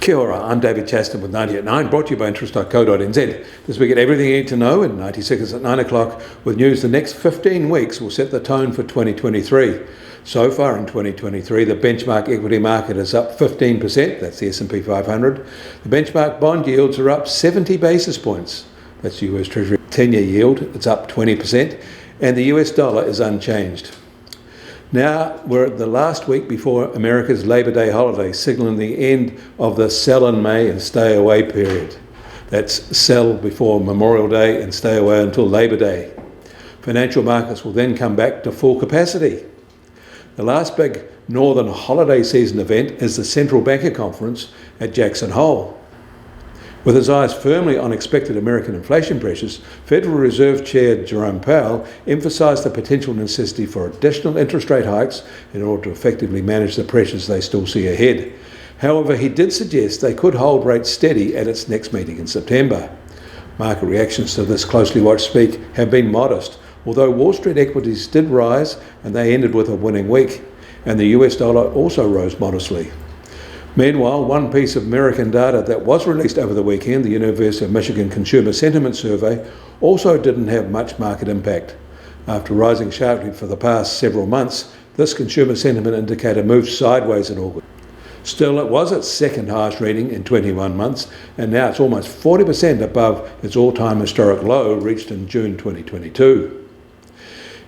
Kia ora, I'm David Chaston with 90 at 9, brought to you by interest.co.nz. This week at Everything You Need to Know in 90 seconds at 9 o'clock with news the next 15 weeks will set the tone for 2023. So far in 2023, the benchmark equity market is up 15%, that's the S&P 500. The benchmark bond yields are up 70 basis points, that's the US Treasury 10-year yield, it's up 20%, and the US dollar is unchanged. Now we're at the last week before America's Labor Day holiday, signalling the end of the sell in May and stay away period. That's sell before Memorial Day and stay away until Labor Day. Financial markets will then come back to full capacity. The last big Northern holiday season event is the Central Banker Conference at Jackson Hole. With his eyes firmly on expected American inflation pressures, Federal Reserve Chair Jerome Powell emphasised the potential necessity for additional interest rate hikes in order to effectively manage the pressures they still see ahead. However, he did suggest they could hold rates steady at its next meeting in September. Market reactions to this closely watched speak have been modest, although Wall Street equities did rise and they ended with a winning week, and the US dollar also rose modestly. Meanwhile, one piece of American data that was released over the weekend, the University of Michigan Consumer Sentiment Survey, also didn't have much market impact. After rising sharply for the past several months, this consumer sentiment indicator moved sideways in August. Still, it was its second highest reading in 21 months, and now it's almost 40% above its all-time historic low reached in June 2022.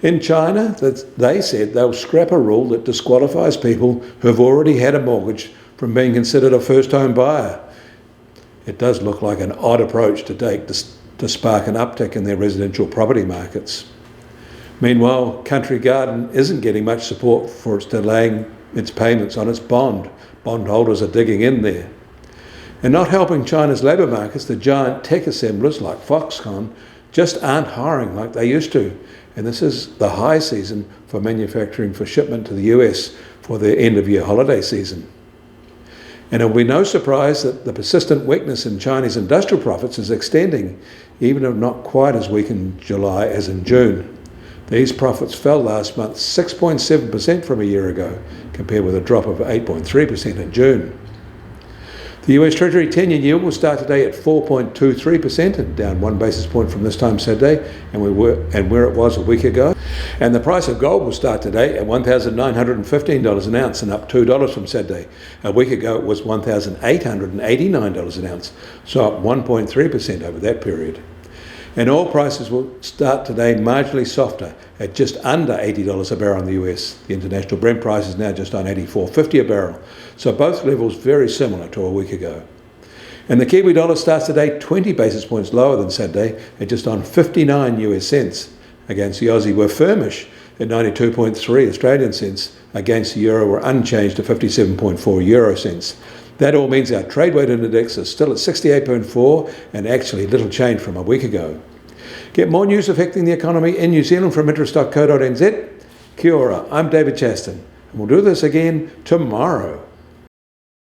In China, they said they'll scrap a rule that disqualifies people who have already had a mortgage from being considered a first-home buyer. It does look like an odd approach to take to spark an uptick in their residential property markets. Meanwhile, Country Garden isn't getting much support for its delaying its payments on its bond. Bondholders are digging in there. And not helping China's labour markets, the giant tech assemblers like Foxconn just aren't hiring like they used to. And this is the high season for manufacturing for shipment to the US for their end-of-year holiday season. And it will be no surprise that the persistent weakness in Chinese industrial profits is extending, even if not quite as weak in July as in June. These profits fell last month 6.7% from a year ago, compared with a drop of 8.3% in June. The US Treasury 10-year yield will start today at 4.23%, and down 1 basis point from this time Saturday, and where it was a week ago. And the price of gold will start today at $1,915 an ounce, and up $2 from Saturday. A week ago it was $1,889 an ounce, so up 1.3% over that period. And oil prices will start today marginally softer at just under $80 a barrel in the US. The international Brent price is now just on $84.50 a barrel. So both levels very similar to a week ago. And the Kiwi dollar starts today 20 basis points lower than Saturday at just on 59 US cents. Against the Aussie were firmish at 92.3 Australian cents. Against the euro were unchanged at 57.4 euro cents. That all means our trade weight index is still at 68.4 and actually little change from a week ago. Get more news affecting the economy in New Zealand from interest.co.nz. Kia ora, I'm David Chaston, and we'll do this again tomorrow.